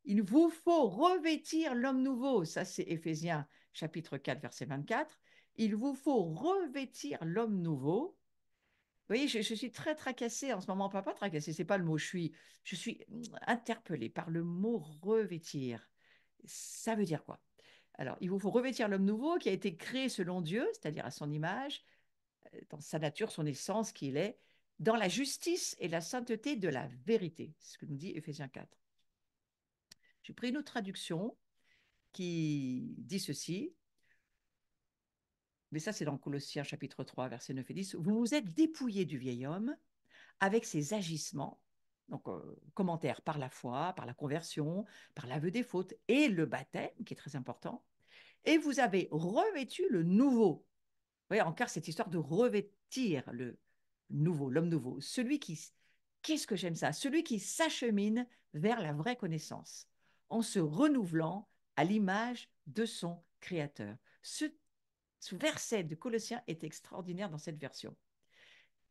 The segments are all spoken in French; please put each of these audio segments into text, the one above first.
Il vous faut revêtir l'homme nouveau. Ça, c'est Éphésiens chapitre 4, verset 24. Il vous faut revêtir l'homme nouveau. Vous voyez, je suis très tracassée en ce moment. Pas tracassée, c'est pas le mot. Je suis interpellée par le mot revêtir. Ça veut dire quoi? Alors, il vous faut revêtir l'homme nouveau qui a été créé selon Dieu, c'est-à-dire à son image, dans sa nature, son essence, qu'il est, dans la justice et la sainteté de la vérité. C'est ce que nous dit Éphésiens 4. J'ai pris une autre traduction qui dit ceci, mais ça c'est dans Colossiens chapitre 3, versets 9 et 10. Vous vous êtes dépouillés du vieil homme avec ses agissements, donc commentaire par la foi, par la conversion, par l'aveu des fautes et le baptême, qui est très important, et vous avez revêtu le nouveau. Vous voyez, encore cette histoire de revêtir le nouveau, l'homme nouveau, celui qui, qu'est-ce que j'aime ça, celui qui s'achemine vers la vraie connaissance, en se renouvelant à l'image de son Créateur. Ce verset de Colossiens est extraordinaire dans cette version.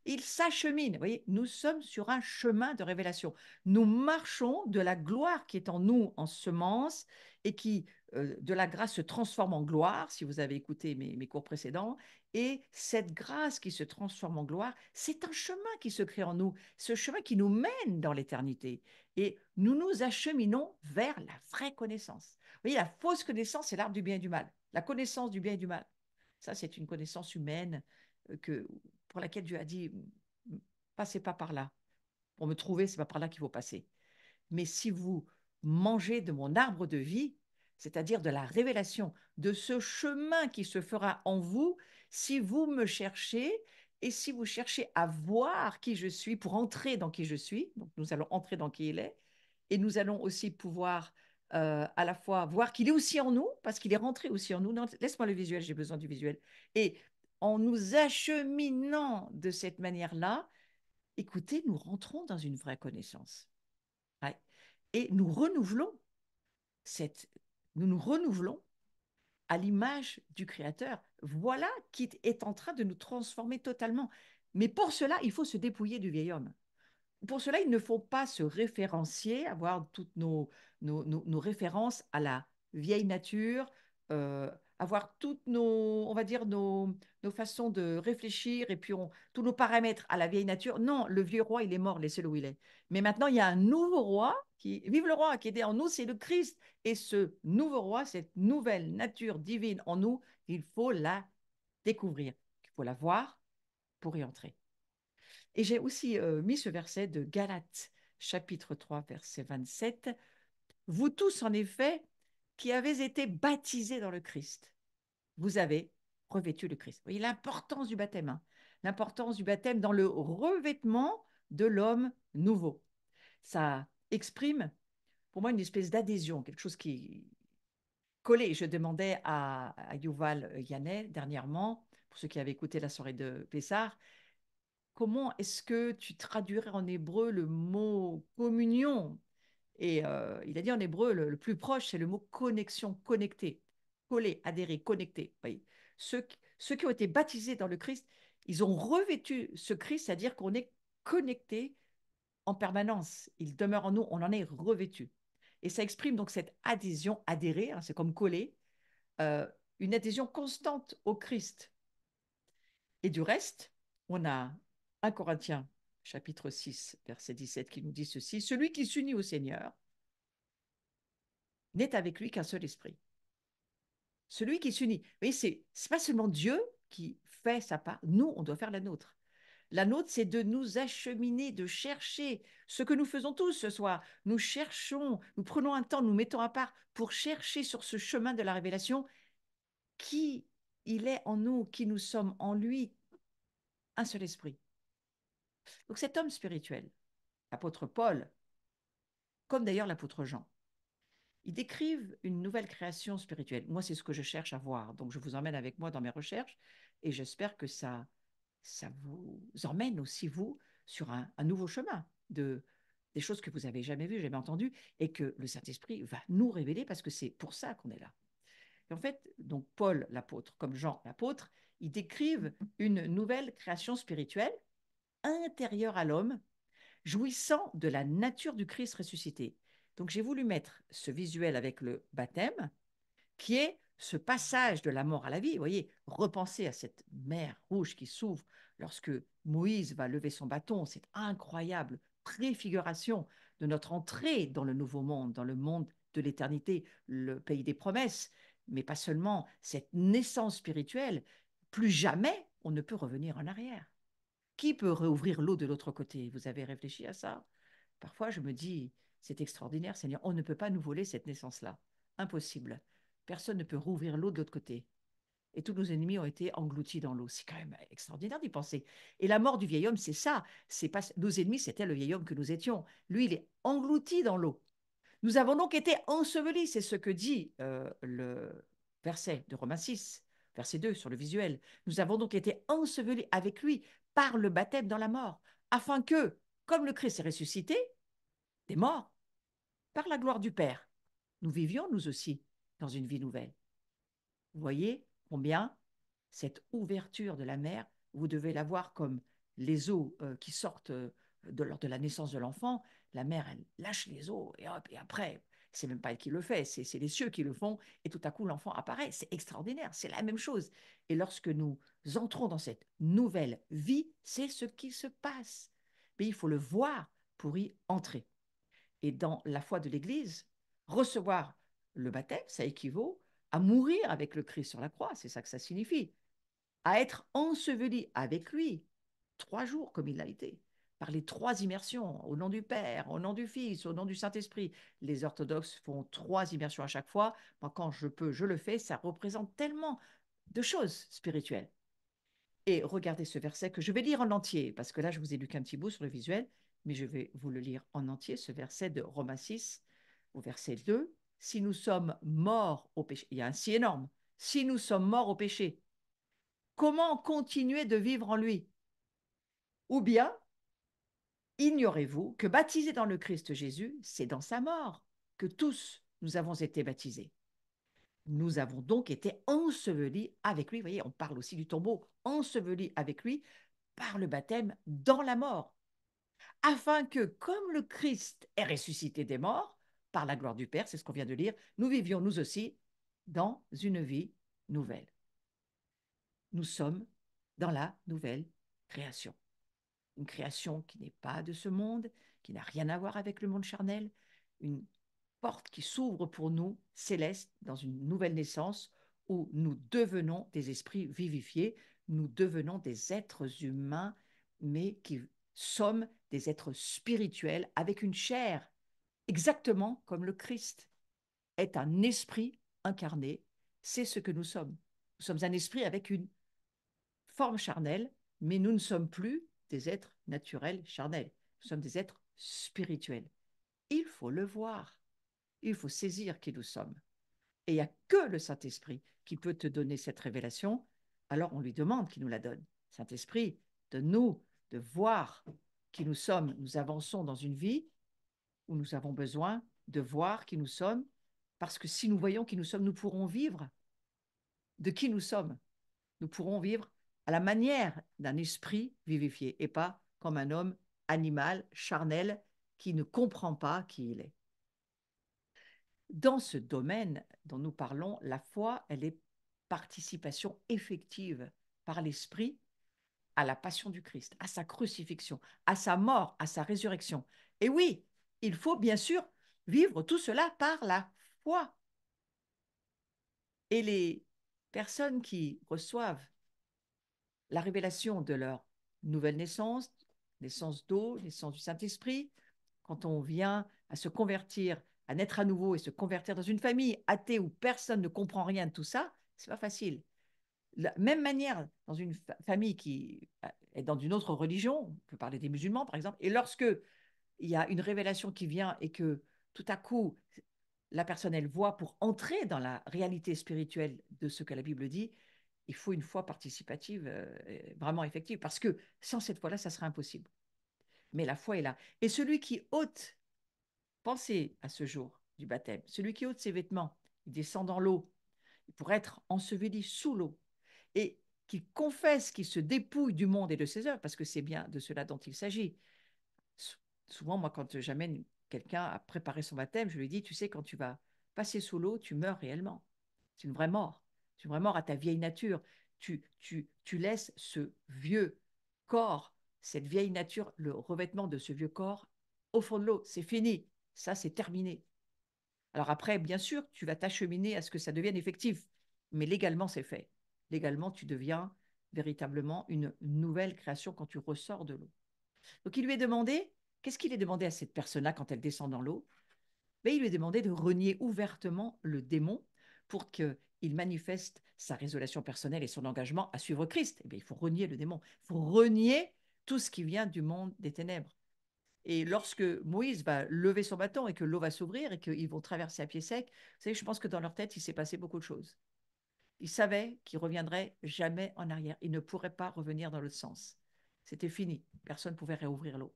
Il s'achemine. Vous voyez, nous sommes sur un chemin de révélation. Nous marchons de la gloire qui est en nous en semence et qui, de la grâce, se transforme en gloire, si vous avez écouté mes cours précédents. Et cette grâce qui se transforme en gloire, c'est un chemin qui se crée en nous, ce chemin qui nous mène dans l'éternité. Et nous nous acheminons vers la vraie connaissance. Vous voyez, la fausse connaissance, c'est l'arbre du bien et du mal. La connaissance du bien et du mal. Ça, c'est une connaissance humaine pour laquelle Dieu a dit, passez pas par là. Pour me trouver, c'est pas par là qu'il faut passer. Mais si vous mangez de mon arbre de vie, c'est-à-dire de la révélation, de ce chemin qui se fera en vous, si vous me cherchez et si vous cherchez à voir qui je suis pour entrer dans qui je suis, donc nous allons entrer dans qui il est, et nous allons aussi pouvoir à la fois voir qu'il est aussi en nous, parce qu'il est rentré aussi en nous. Non, laisse-moi le visuel, j'ai besoin du visuel. Et en nous acheminant de cette manière-là, écoutez, nous rentrons dans une vraie connaissance. Ouais. Et cette, nous nous renouvelons à l'image du Créateur. Voilà qui est en train de nous transformer totalement. Mais pour cela, il faut se dépouiller du vieil homme. Pour cela, il ne faut pas se référencier, avoir toutes nos références à la vieille nature, euh, avoir toutes on va dire, nos façons de réfléchir et puis tous nos paramètres à la vieille nature. Non, le vieux roi, il est mort, laissez-le où il est. Mais maintenant, il y a un nouveau roi, vive le roi qui est en nous, c'est le Christ. Et ce nouveau roi, cette nouvelle nature divine en nous, il faut la découvrir, il faut la voir pour y entrer. Et j'ai aussi mis ce verset de Galates, chapitre 3, verset 27. Vous tous, en effet, qui avez été baptisés dans le Christ, vous avez revêtu le Christ. Vous voyez l'importance du baptême, hein, l'importance du baptême dans le revêtement de l'homme nouveau. Ça exprime pour moi une espèce d'adhésion, quelque chose qui est collé. Je demandais à Yuval Yanet dernièrement, pour ceux qui avaient écouté la soirée de Pessard, comment est-ce que tu traduirais en hébreu le mot communion? Et il a dit en hébreu, le plus proche, c'est le mot connexion, connecté, coller, adhérer, connecté. Oui. Ceux qui ont été baptisés dans le Christ, ils ont revêtu ce Christ, c'est-à-dire qu'on est connecté en permanence. Il demeure en nous, on en est revêtu. Et ça exprime donc cette adhésion, adhérer, hein, c'est comme coller, euh, une adhésion constante au Christ. Et du reste, on a 1 Corinthiens chapitre 6, verset 17 qui nous dit ceci, celui qui s'unit au Seigneur n'est avec lui qu'un seul esprit. Celui qui s'unit. Vous voyez, c'est pas seulement Dieu qui fait sa part, nous, on doit faire la nôtre. La nôtre, c'est de nous acheminer, de chercher ce que nous faisons tous ce soir. Nous cherchons, nous prenons un temps, nous mettons à part pour chercher sur ce chemin de la révélation qui il est en nous, qui nous sommes en lui, un seul esprit. Donc cet homme spirituel, l'apôtre Paul, comme d'ailleurs l'apôtre Jean, ils décrivent une nouvelle création spirituelle. Moi, c'est ce que je cherche à voir. Donc, je vous emmène avec moi dans mes recherches et j'espère que ça vous emmène aussi, vous, sur un nouveau chemin des choses que vous n'avez jamais vues, jamais entendues et que le Saint-Esprit va nous révéler parce que c'est pour ça qu'on est là. Et en fait, donc Paul l'apôtre, comme Jean l'apôtre, ils décrivent une nouvelle création spirituelle intérieure à l'homme, jouissant de la nature du Christ ressuscité. Donc j'ai voulu mettre ce visuel avec le baptême, qui est ce passage de la mort à la vie. Vous voyez, repensez à cette mer rouge qui s'ouvre lorsque Moïse va lever son bâton, cette incroyable préfiguration de notre entrée dans le nouveau monde, dans le monde de l'éternité, le pays des promesses, mais pas seulement cette naissance spirituelle. Plus jamais on ne peut revenir en arrière. Qui peut réouvrir l'eau de l'autre côté? Vous avez réfléchi à ça? Parfois, je me dis, c'est extraordinaire, Seigneur, on ne peut pas nous voler cette naissance-là. Impossible. Personne ne peut rouvrir l'eau de l'autre côté. Et tous nos ennemis ont été engloutis dans l'eau. C'est quand même extraordinaire d'y penser. Et la mort du vieil homme, c'est ça. C'est pas nos ennemis, c'était le vieil homme que nous étions. Lui, il est englouti dans l'eau. Nous avons donc été ensevelis. C'est ce que dit le verset de Romains 6, verset 2 sur le visuel. Nous avons donc été ensevelis avec lui par le baptême dans la mort, afin que, comme le Christ est ressuscité des morts, par la gloire du Père, nous vivions nous aussi dans une vie nouvelle. Vous voyez combien cette ouverture de la mer, vous devez la voir comme les eaux qui sortent lors de la naissance de l'enfant. La mère, elle lâche les eaux et hop, et après, c'est même pas elle qui le fait, c'est les cieux qui le font et tout à coup l'enfant apparaît. C'est extraordinaire, c'est la même chose. Et lorsque nous entrons dans cette nouvelle vie, c'est ce qui se passe. Mais il faut le voir pour y entrer. Et dans la foi de l'Église, recevoir le baptême, ça équivaut à mourir avec le Christ sur la croix, c'est ça que ça signifie, à être enseveli avec lui 3 jours comme il l'a été, par les 3 immersions, au nom du Père, au nom du Fils, au nom du Saint-Esprit. Les orthodoxes font 3 immersions à chaque fois. Moi, quand je peux, je le fais. Ça représente tellement de choses spirituelles. Et regardez ce verset que je vais lire en entier, parce que là, je vous ai lu qu'un petit bout sur le visuel, mais je vais vous le lire en entier, ce verset de Romains 6, au verset 2. Si nous sommes morts au péché, il y a un si énorme, si nous sommes morts au péché, comment continuer de vivre en lui? Ou bien, ignorez-vous que baptisés dans le Christ Jésus, c'est dans sa mort que tous nous avons été baptisés. Nous avons donc été ensevelis avec lui. Vous voyez, on parle aussi du tombeau, ensevelis avec lui par le baptême dans la mort, afin que, comme le Christ est ressuscité des morts, par la gloire du Père, c'est ce qu'on vient de lire, nous vivions nous aussi dans une vie nouvelle. Nous sommes dans la nouvelle création. Une création qui n'est pas de ce monde, qui n'a rien à voir avec le monde charnel, une porte qui s'ouvre pour nous, céleste, dans une nouvelle naissance, où nous devenons des esprits vivifiés, nous devenons des êtres humains, mais qui sommes des êtres spirituels avec une chair, exactement comme le Christ est un esprit incarné. C'est ce que nous sommes. Nous sommes un esprit avec une forme charnelle, mais nous ne sommes plus des êtres naturels charnels. Nous sommes des êtres spirituels. Il faut le voir. Il faut saisir qui nous sommes. Et il n'y a que le Saint-Esprit qui peut te donner cette révélation. Alors on lui demande qu'il nous la donne. Saint-Esprit, donne-nous de voir qui nous sommes. Nous avançons dans une vie où nous avons besoin de voir qui nous sommes, parce que si nous voyons qui nous sommes, nous pourrons vivre de qui nous sommes. Nous pourrons vivre à la manière d'un esprit vivifié et pas comme un homme animal, charnel, qui ne comprend pas qui il est. Dans ce domaine dont nous parlons, la foi, elle est participation effective par l'esprit à la passion du Christ, à sa crucifixion, à sa mort, à sa résurrection. Et oui, il faut bien sûr vivre tout cela par la foi. Et les personnes qui reçoivent la révélation de leur nouvelle naissance, naissance d'eau, naissance du Saint-Esprit, quand on vient à se convertir, à naître à nouveau et se convertir dans une famille athée où personne ne comprend rien de tout ça, c'est pas facile. La même manière, dans une famille qui est dans une autre religion, on peut parler des musulmans par exemple, et lorsque il y a une révélation qui vient et que tout à coup, la personne, elle voit pour entrer dans la réalité spirituelle de ce que la Bible dit, il faut une foi participative vraiment effective, parce que sans cette foi-là, ça serait impossible. Mais la foi est là. Et celui qui ôte, pensez à ce jour du baptême, celui qui ôte ses vêtements, il descend dans l'eau pour être enseveli sous l'eau, et qui confesse qu'il se dépouille du monde et de ses œuvres, parce que c'est bien de cela dont il s'agit. Souvent, moi, quand j'amène quelqu'un a préparé son baptême, je lui ai dit, tu sais, quand tu vas passer sous l'eau, tu meurs réellement. C'est une vraie mort. C'est une vraie mort à ta vieille nature. Tu laisses ce vieux corps, cette vieille nature, le revêtement de ce vieux corps au fond de l'eau. C'est fini. Ça, c'est terminé. Alors après, bien sûr, tu vas t'acheminer à ce que ça devienne effectif. Mais légalement, c'est fait. Légalement, tu deviens véritablement une nouvelle création quand tu ressors de l'eau. Donc, il lui est demandé, qu'est-ce qu'il est demandé à cette personne-là quand elle descend dans l'eau? Ben, il lui est demandé de renier ouvertement le démon pour qu'il manifeste sa résolution personnelle et son engagement à suivre Christ. Eh bien, il faut renier le démon. Il faut renier tout ce qui vient du monde des ténèbres. Et lorsque Moïse va lever son bâton et que l'eau va s'ouvrir et qu'ils vont traverser à pied sec, vous savez, je pense que dans leur tête, il s'est passé beaucoup de choses. Ils savaient qu'ils reviendraient jamais en arrière. Ils ne pourraient pas revenir dans l'autre sens. C'était fini. Personne ne pouvait réouvrir l'eau.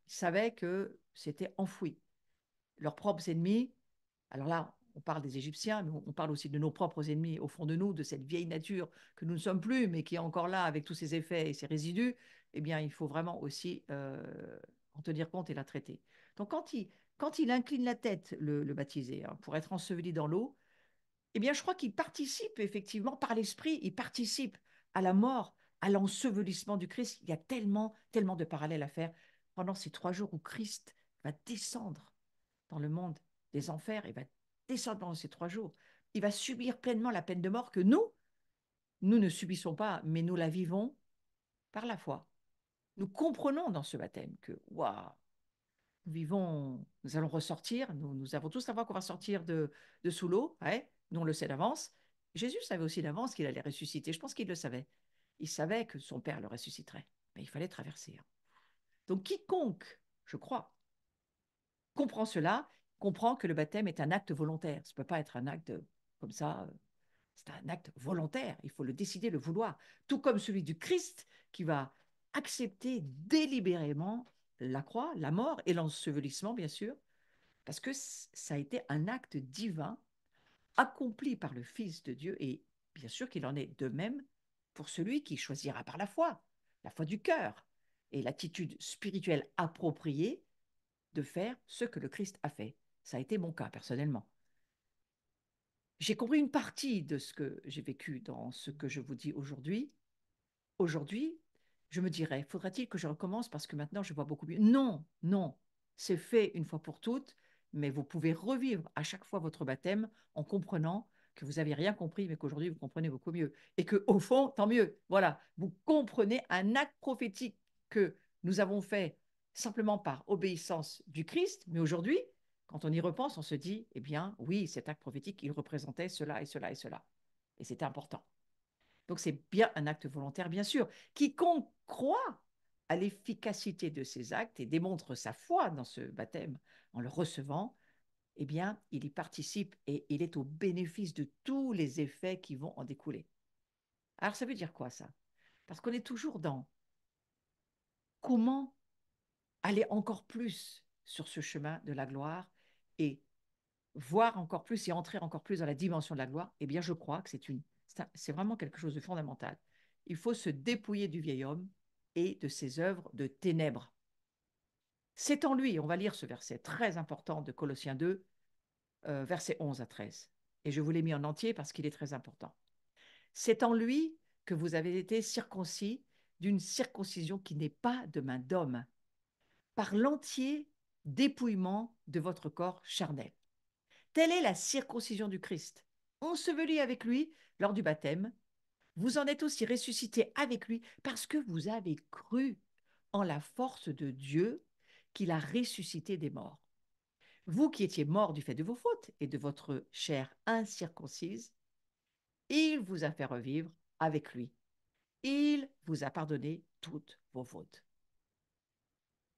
Ils savaient que c'était enfoui. Leurs propres ennemis, alors là, on parle des Égyptiens, mais on parle aussi de nos propres ennemis au fond de nous, de cette vieille nature que nous ne sommes plus, mais qui est encore là avec tous ses effets et ses résidus. Eh bien, il faut vraiment aussi en tenir compte et la traiter. Donc, quand il incline la tête, le baptisé, hein, pour être enseveli dans l'eau, eh bien, je crois qu'il participe effectivement par l'esprit, il participe à la mort, à l'ensevelissement du Christ. Il y a tellement, tellement de parallèles à faire pendant ces 3 jours où Christ va descendre dans le monde des enfers, il va descendre pendant ces 3 jours. Il va subir pleinement la peine de mort que nous ne subissons pas, mais nous la vivons par la foi. Nous comprenons dans ce baptême que, waouh, nous vivons, nous allons ressortir, nous avons tous la foi qu'on va sortir de sous l'eau, ouais, nous on le sait d'avance. Jésus savait aussi d'avance qu'il allait ressusciter, je pense qu'il le savait. Il savait que son Père le ressusciterait, mais il fallait traverser, hein. Donc quiconque, je crois, comprend cela, comprend que le baptême est un acte volontaire. Ça ne peut pas être un acte comme ça, c'est un acte volontaire, il faut le décider, le vouloir. Tout comme celui du Christ qui va accepter délibérément la croix, la mort et l'ensevelissement, bien sûr, parce que ça a été un acte divin accompli par le Fils de Dieu, et bien sûr qu'il en est de même pour celui qui choisira par la foi du cœur, et l'attitude spirituelle appropriée de faire ce que le Christ a fait. Ça a été mon cas personnellement. J'ai compris une partie de ce que j'ai vécu dans ce que je vous dis aujourd'hui. Aujourd'hui, je me dirais, faudra-t-il que je recommence parce que maintenant je vois beaucoup mieux? Non, non, c'est fait une fois pour toutes, mais vous pouvez revivre à chaque fois votre baptême en comprenant que vous n'avez rien compris, mais qu'aujourd'hui vous comprenez beaucoup mieux. Et que au fond, tant mieux. Voilà, vous comprenez un acte prophétique que nous avons fait simplement par obéissance du Christ, mais aujourd'hui, quand on y repense, on se dit, eh bien, oui, cet acte prophétique, il représentait cela et cela et cela. Et c'était important. Donc c'est bien un acte volontaire, bien sûr. Quiconque croit à l'efficacité de ces actes et démontre sa foi dans ce baptême en le recevant, eh bien, il y participe et il est au bénéfice de tous les effets qui vont en découler. Alors ça veut dire quoi ça? Parce qu'on est toujours dans comment aller encore plus sur ce chemin de la gloire et voir encore plus et entrer encore plus dans la dimension de la gloire. Eh bien, je crois que c'est vraiment quelque chose de fondamental. Il faut se dépouiller du vieil homme et de ses œuvres de ténèbres. C'est en lui, on va lire ce verset très important de Colossiens 2, versets 11 à 13. Et je vous l'ai mis en entier parce qu'il est très important. C'est en lui que vous avez été circoncis d'une circoncision qui n'est pas de main d'homme, par l'entier dépouillement de votre corps charnel. Telle est la circoncision du Christ. Enseveli avec lui lors du baptême, vous en êtes aussi ressuscité avec lui parce que vous avez cru en la force de Dieu qu'il a ressuscité des morts. Vous qui étiez morts du fait de vos fautes et de votre chair incirconcise, il vous a fait revivre avec lui. Il vous a pardonné toutes vos fautes.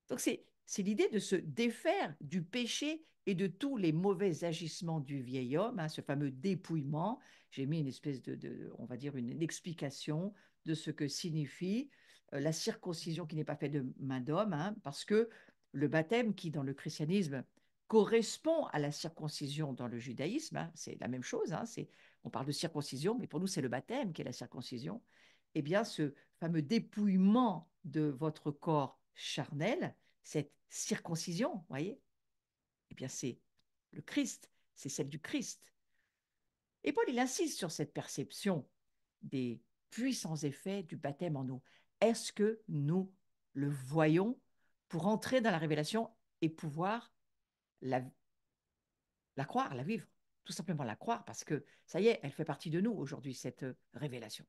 Donc c'est l'idée de se défaire du péché et de tous les mauvais agissements du vieil homme, hein, ce fameux dépouillement. J'ai mis une espèce on va dire, une explication de ce que signifie la circoncision qui n'est pas faite de main d'homme, hein, parce que le baptême qui, dans le christianisme, correspond à la circoncision dans le judaïsme, hein, c'est la même chose, hein, on parle de circoncision, mais pour nous, c'est le baptême qui est la circoncision. Eh bien, ce fameux dépouillement de votre corps charnel, cette circoncision, voyez, Eh bien, c'est le Christ, c'est celle du Christ. Et Paul, il insiste sur cette perception des puissants effets du baptême en eau. Est-ce que nous le voyons pour entrer dans la révélation et pouvoir la, la croire, la vivre? Tout simplement la croire parce que ça y est, elle fait partie de nous aujourd'hui, cette révélation.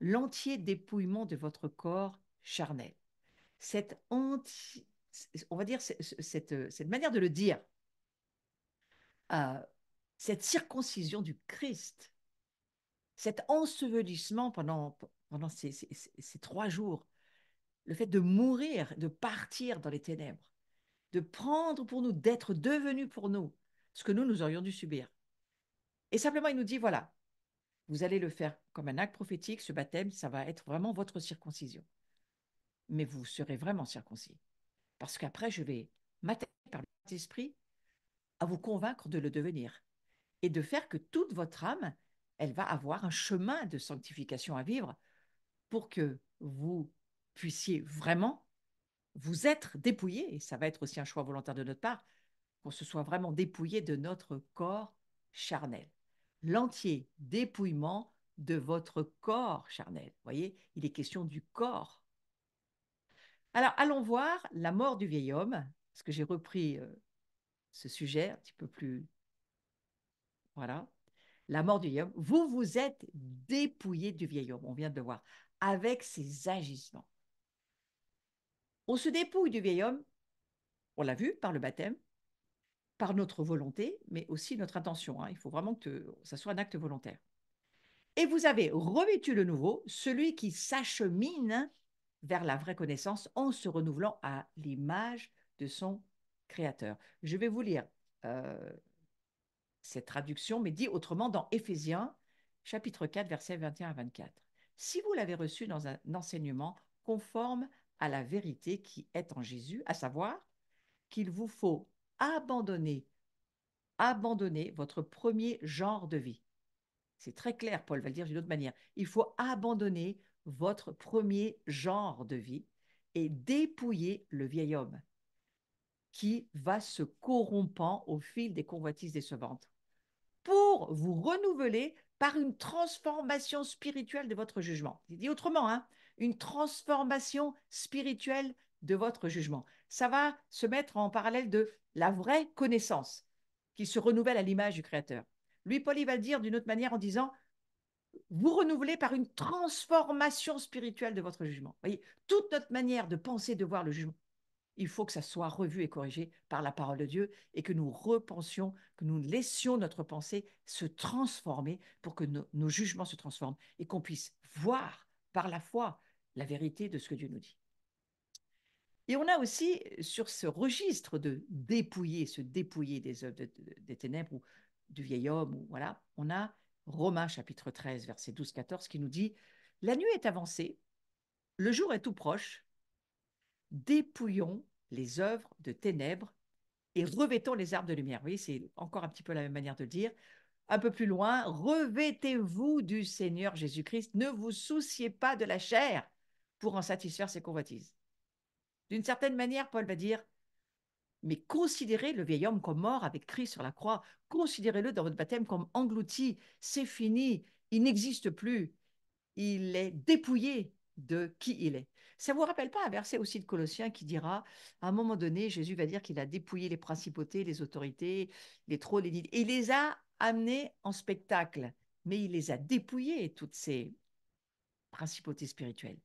L'entier dépouillement de votre corps charnel. On va dire, cette manière de le dire, euh, cette circoncision du Christ, cet ensevelissement pendant ces 3 jours, le fait de mourir, de partir dans les ténèbres, de prendre pour nous, d'être devenu pour nous ce que nous aurions dû subir. Et simplement, il nous dit, voilà, vous allez le faire comme un acte prophétique, ce baptême, ça va être vraiment votre circoncision. Mais vous serez vraiment circoncis. Parce qu'après, je vais m'attaquer par l'Esprit à vous convaincre de le devenir et de faire que toute votre âme, elle va avoir un chemin de sanctification à vivre pour que vous puissiez vraiment vous être dépouillé, et ça va être aussi un choix volontaire de notre part, qu'on se soit vraiment dépouillé de notre corps charnel. L'entier dépouillement de votre corps charnel. Vous voyez, il est question du corps. Alors, allons voir la mort du vieil homme, parce que j'ai repris ce sujet un petit peu plus. Voilà. La mort du vieil homme. Vous vous êtes dépouillé du vieil homme, on vient de le voir, avec ses agissements. On se dépouille du vieil homme, on l'a vu par le baptême, par notre volonté, mais aussi notre intention. Hein. Il faut vraiment que ça soit un acte volontaire. Et vous avez revêtu le nouveau, celui qui s'achemine vers la vraie connaissance en se renouvelant à l'image de son Créateur. Je vais vous lire cette traduction, mais dit autrement dans Éphésiens, chapitre 4, versets 21 à 24. Si vous l'avez reçu dans un enseignement conforme à la vérité qui est en Jésus, à savoir qu'il vous faut abandonner, abandonner votre premier genre de vie. C'est très clair, Paul va le dire d'une autre manière. Il faut abandonner votre premier genre de vie et dépouiller le vieil homme qui va se corrompant au fil des convoitises décevantes pour vous renouveler par une transformation spirituelle de votre jugement. Il dit autrement, hein, une transformation spirituelle de votre jugement. Ça va se mettre en parallèle de la vraie connaissance qui se renouvelle à l'image du Créateur. Lui, Paul, il va le dire d'une autre manière en disant vous renouvelez par une transformation spirituelle de votre jugement. Vous voyez, toute notre manière de penser, de voir le jugement, il faut que ça soit revu et corrigé par la parole de Dieu et que nous repensions, que nous laissions notre pensée se transformer pour que nos jugements se transforment et qu'on puisse voir par la foi la vérité de ce que Dieu nous dit. Et on a aussi sur ce registre de dépouiller, se dépouiller des œuvres des ténèbres ou du vieil homme, ou voilà, on a Romains chapitre 13, verset 12-14 qui nous dit « La nuit est avancée, le jour est tout proche, dépouillons les œuvres de ténèbres et revêtons les armes de lumière. » Vous voyez, c'est encore un petit peu la même manière de le dire. Un peu plus loin, revêtez-vous du Seigneur Jésus-Christ, ne vous souciez pas de la chair pour en satisfaire ses convoitises. D'une certaine manière, Paul va dire, mais considérez le vieil homme comme mort avec Christ sur la croix, considérez-le dans votre baptême comme englouti, c'est fini, il n'existe plus, il est dépouillé de qui il est. Ça ne vous rappelle pas un verset aussi de Colossiens qui dira, à un moment donné, Jésus va dire qu'il a dépouillé les principautés, les autorités, les trônes, les nids, et il les a amenés en spectacle, mais il les a dépouillés, toutes ces principautés spirituelles.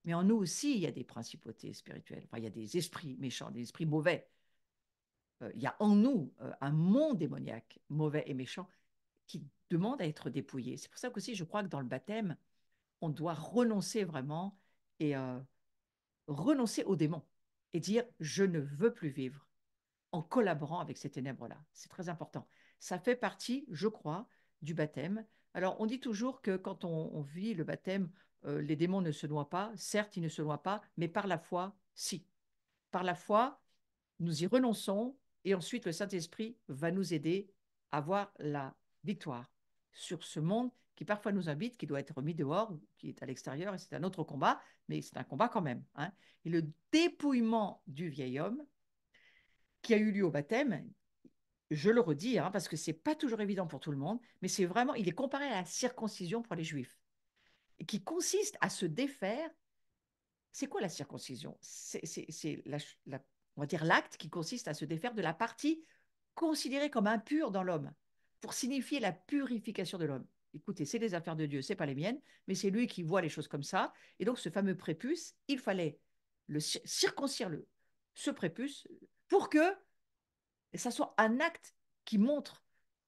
Mais en nous aussi, il y a des principautés spirituelles, enfin, il y a des esprits méchants, des esprits mauvais. Il y a en nous un monde démoniaque, mauvais et méchant, qui demande à être dépouillé. C'est pour ça qu'aussi, je crois que dans le baptême, on doit renoncer vraiment et renoncer aux démons et dire je ne veux plus vivre en collaborant avec ces ténèbres-là. C'est très important. Ça fait partie, je crois, du baptême. Alors, on dit toujours que quand on vit le baptême, les démons ne se noient pas. Certes, ils ne se noient pas, mais par la foi, si. Par la foi, nous y renonçons et ensuite le Saint-Esprit va nous aider à avoir la victoire sur ce monde qui parfois nous habite, qui doit être mis dehors, qui est à l'extérieur, et c'est un autre combat, mais c'est un combat quand même. Hein. Et le dépouillement du vieil homme, qui a eu lieu au baptême, je le redis, hein, parce que c'est pas toujours évident pour tout le monde, mais c'est vraiment, il est comparé à la circoncision pour les Juifs, et qui consiste à se défaire. C'est quoi la circoncision? C'est on va dire l'acte qui consiste à se défaire de la partie considérée comme impure dans l'homme, pour signifier la purification de l'homme. Écoutez, c'est les affaires de Dieu, c'est pas les miennes, mais c'est lui qui voit les choses comme ça. Et donc, ce fameux prépuce, il fallait circoncire ce prépuce pour que ça soit un acte qui montre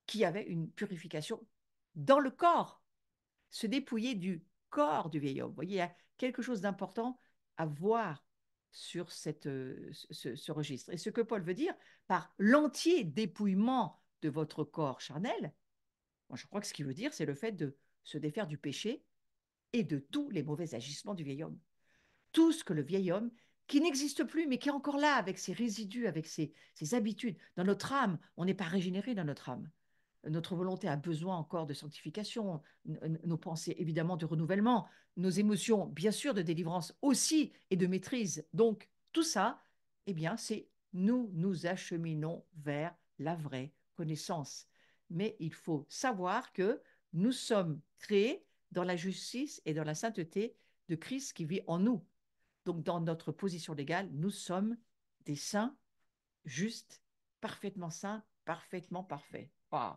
qu'il y avait une purification dans le corps, se dépouiller du corps du vieil homme. Vous voyez, il y a quelque chose d'important à voir sur ce registre. Et ce que Paul veut dire par l'entier dépouillement de votre corps charnel, moi je crois que ce qu'il veut dire, c'est le fait de se défaire du péché et de tous les mauvais agissements du vieil homme. Tout ce que le vieil homme, qui n'existe plus, mais qui est encore là, avec ses résidus, avec ses habitudes, dans notre âme, on n'est pas régénéré dans notre âme. Notre volonté a besoin encore de sanctification, nos pensées évidemment de renouvellement, nos émotions bien sûr de délivrance aussi et de maîtrise. Donc tout ça, eh bien c'est nous acheminons vers la vraie connaissance. Mais il faut savoir que nous sommes créés dans la justice et dans la sainteté de Christ qui vit en nous. Donc dans notre position légale, nous sommes des saints justes, parfaitement saints, parfaitement parfaits. Waouh.